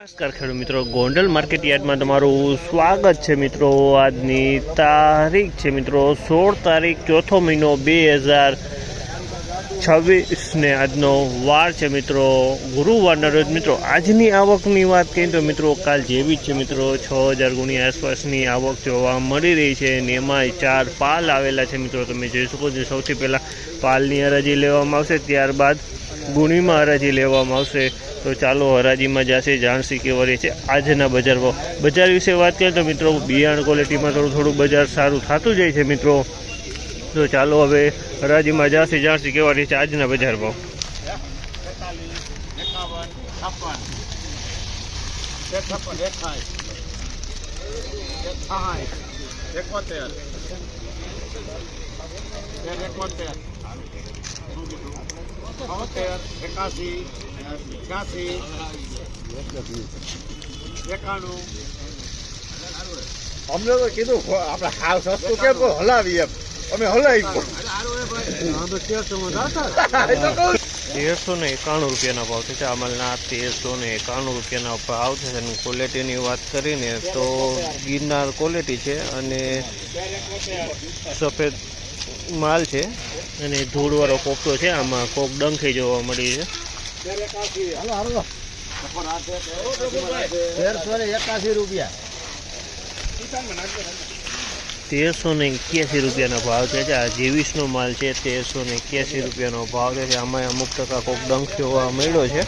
નમસ્કાર ખેડૂત મિત્રો, ગોંડલ માર્કેટ યાર્ડમાં તમારું સ્વાગત છે મિત્રો। આજની તારીખ છે મિત્રો 16 તારીખ ચોથો મહિનો 2026 ને આજનો વાર છે મિત્રો ગુરુવારના રોજ મિત્રો। આજની આવકની વાત કરીએ તો મિત્રો કાલ જેવી જ છે મિત્રો 6000 ગુણી આસપાસની આવક જોવા મળી રહી છે અને એમાં 4 પાલ આવેલા છે મિત્રો। તમે જોઈ શકો છો સૌથી પહેલાં પાલની હરાજી લેવામાં આવશે, ત્યારબાદ ગુણીમાં હરાજી લેવામાં આવશે। તો ચાલો હરાજીમાં જશે, જાણસી કેવો રહે છે આજના બજાર ભાવ। બજાર વિશે વાત કરીએ તો મિત્રો બિયારણ ક્વોલિટીમાં થોડું બજાર સારું થતું જાય છે મિત્રો। તો ચાલો હવે હરાજીમાં જશે, જાણસી કેવા રહે છે આજના બજાર ભાવ। અમને તો કીધું આપણે હાવ સસ્તું કેમ હલાવી એમ અમે હલાવી 1391 રૂપિયાના ભાવ છે। આ માલના 1391 રૂપિયાના ભાવ છે અને ક્વોલિટીની વાત કરીને તો ગિરનાર ક્વોલિટી છે અને સફેદ માલ છે અને ધૂળવાળો કોકટો છે। આમાં કોક ડંખી જોવા મળી છે। 1381 રૂપિયા 1381 રૂપિયાના ભાવ છે। આ જેવીસનો માલ છે, 1381 રૂપિયાનો ભાવ છે। આમાં અમુક ટકા કોક ડંખ જોવા મળ્યો છે।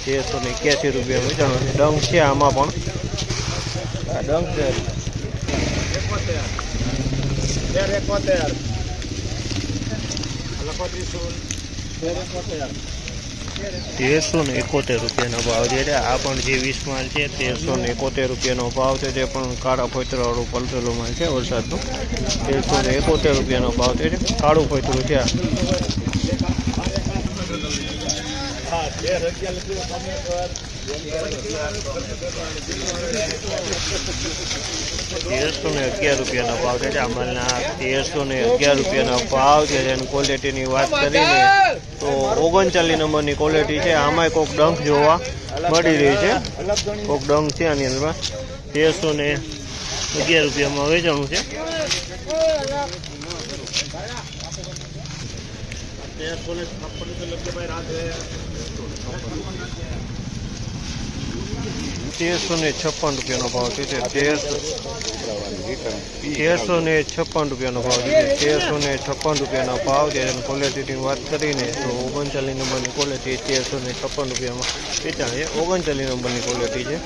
1381 રૂપિયા વેચાણો છે। ડંખ છે આમાં પણ, ડંખ છે 1371 રૂપિયાનો ભાવ છે। આ પણ જેવીસ માલ છે, 1371 રૂપિયાનો ભાવ છે। તે પણ કાળા ફોતરાવાળું પલટેલો માલ છે વરસાદનો। 1371 રૂપિયાનો ભાવ છે। કાળું ફોતરું છે। 1311 રૂપિયાનો ભાવ છે। આ માલના 1311 રૂપિયાનો ભાવ છે અને ક્વોલિટીની વાત કરીને તો 39 નંબરની ક્વોલિટી છે। આમાંય કોક ડંખ જોવા મળી રહી છે, કોક ડંખ છે આની અંદરમાં। 1311 રૂપિયામાં વેચાણું છે। 1356 રૂપિયાનો ભાવ છે। 1356 રૂપિયાનો ભાવ છે। 1356 રૂપિયાનો ભાવ છે અને ક્વોલિટીની વાત કરીને તો 39 નંબરની ક્વોલિટી 1356 રૂપિયામાં વેચાણ છે। 39 નંબરની ક્વોલિટી છે।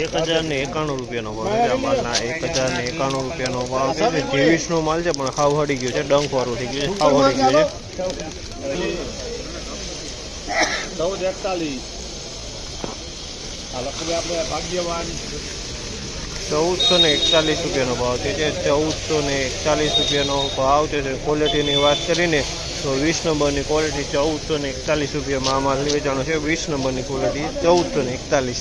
1091 રૂપિયાનો ભાવ છે। આ માલના 1091 રૂપિયાનો ભાવ છે। જેવીસનો માલ છે પણ હાવ હડી ગયો છે, ડંખ વાળું થઈ ગયું છે, હાવ હડી ગયું છે। 1441 ભાગ્યવાન 1441 રૂપિયાનો ભાવ છે। 1441 રૂપિયાનો ભાવ છે। ક્વોલિટીની વાત કરીને તો 20 નંબરની ક્વોલિટી 1441 રૂપિયામાં આ માલ વેચાણો છે। 20 નંબરની ક્વોલિટી 1441।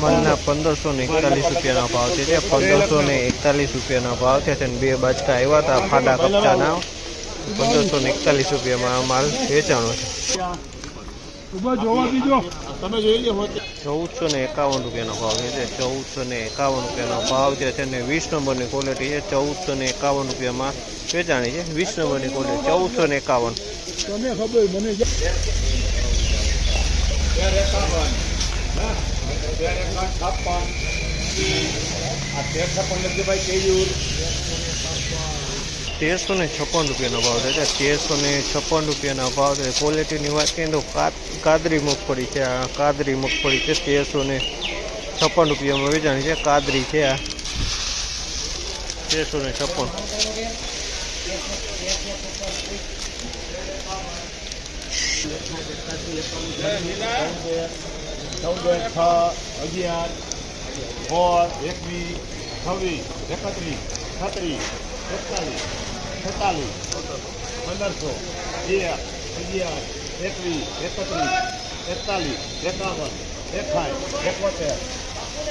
માલના 1541 રૂપિયાના ભાવ છે। 1541 રૂપિયાના ભાવ છે અને બે બાજકા આવ્યા હતા ફાડા કપચાના। 1541 રૂપિયામાં આ માલ વેચાણો છે। 1451 રૂપિયાનો ભાવ છે। 1451 રૂપિયાનો ભાવ છે અને 20 નંબરની ક્વોલિટી છે। 1451 રૂપિયામાં વેચાણી છે। 20 નંબરની ક્વોલિટી 1451। ₹1356 રૂપિયાનો ભાવ છે। 1356 રૂપિયાના ભાવ છે। ક્વોલિટીની વાત કરીએ તો કાદરી મગફળી છે। આ કાદરી મગફળી છે, 1356 રૂપિયામાં વેચાણી છે। કાદરી છે આ 1356। 14, 6, 11, 16, 21, 26, 31, 36, 41, 46, 1500, 1, 11, 21, 31, 41, 51, 58,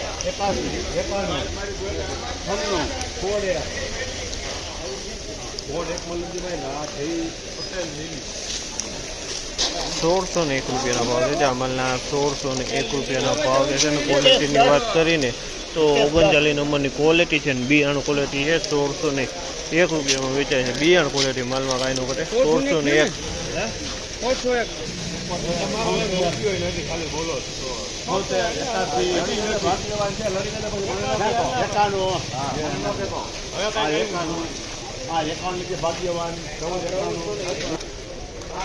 71, 81, 91, 96, 100, બોર્ડ એક મલજીભાઈ ના થઈ પટેલ લીલી 1601 રૂપિયાનો ભાવ છે. જામલના 1601 રૂપિયાનો ભાવ છે અને ક્વોલિટીની વાત કરીને તો 39 નંબરની ક્વોલિટી છે ને બિયારણ ક્વોલિટી છે. 1601 રૂપિયામાં વેચાય છે. બિયારણ ક્વોલિટી માલમાં કાંઈ ન ઘટે. 1601 ખાલી બોલો ભાગ્યવાન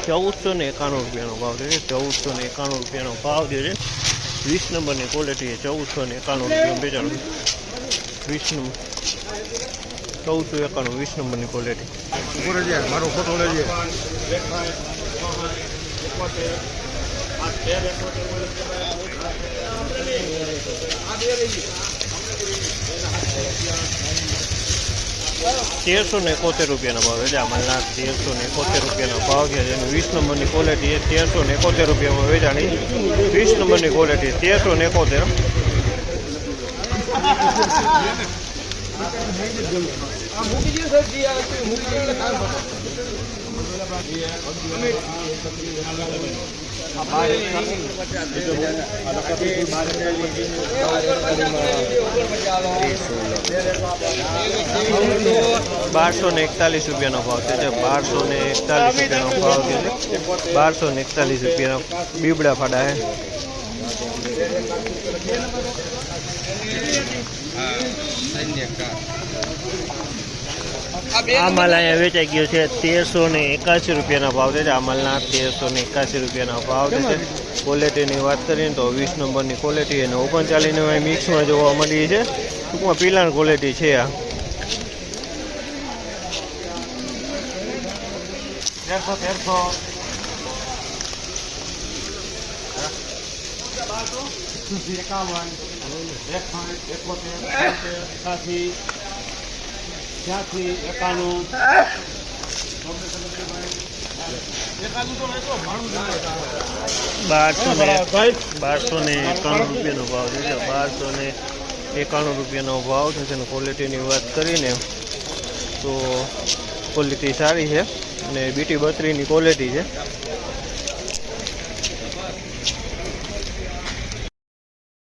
1491 રૂપિયાનો ભાવ છે. 1491 રૂપિયાનો ભાવ જે છે 20 નંબરની ક્વોલિટી છે. 1491 રૂપિયા વેચાણ 20 નંબર 1491 20 નંબરની ક્વોલિટી. મારો ફોટો લેજે તેરસો ને 71 રૂપિયાનો ભાવ છે. જામલના 1371 રૂપિયાનો ભાવ છે જેનું 20 નંબરની ક્વોલિટી છે. 1371 રૂપિયામાં વેચાણી 20 નંબરની ક્વોલિટી 1371. બારસો ને 41 રૂપિયાનો ભાવ છે. 1241 રૂપિયાનો ભાવ છે. 1241 રૂપિયાનો બીબડા ફાડા છે. આ માલ અહીંયા વેચાઈ ગયો છે 1381 રૂપિયાના ભાવ છે. આ માલના 1381 રૂપિયાના ભાવ છે. ક્વોલિટીની વાત કરીએ તો 20 નંબરની ક્વોલિટી અને 39 મિક્સમાં જોવા મળી છે. ટૂંકમાં પીલાણ ક્વોલિટી છે આ. 1291 રૂપિયાનો ભાવ છે. 1291 રૂપિયાનો ભાવ છે અને ક્વોલિટીની વાત કરીને તો ક્વોલિટી સારી છે અને BT 32ની ક્વોલિટી છે.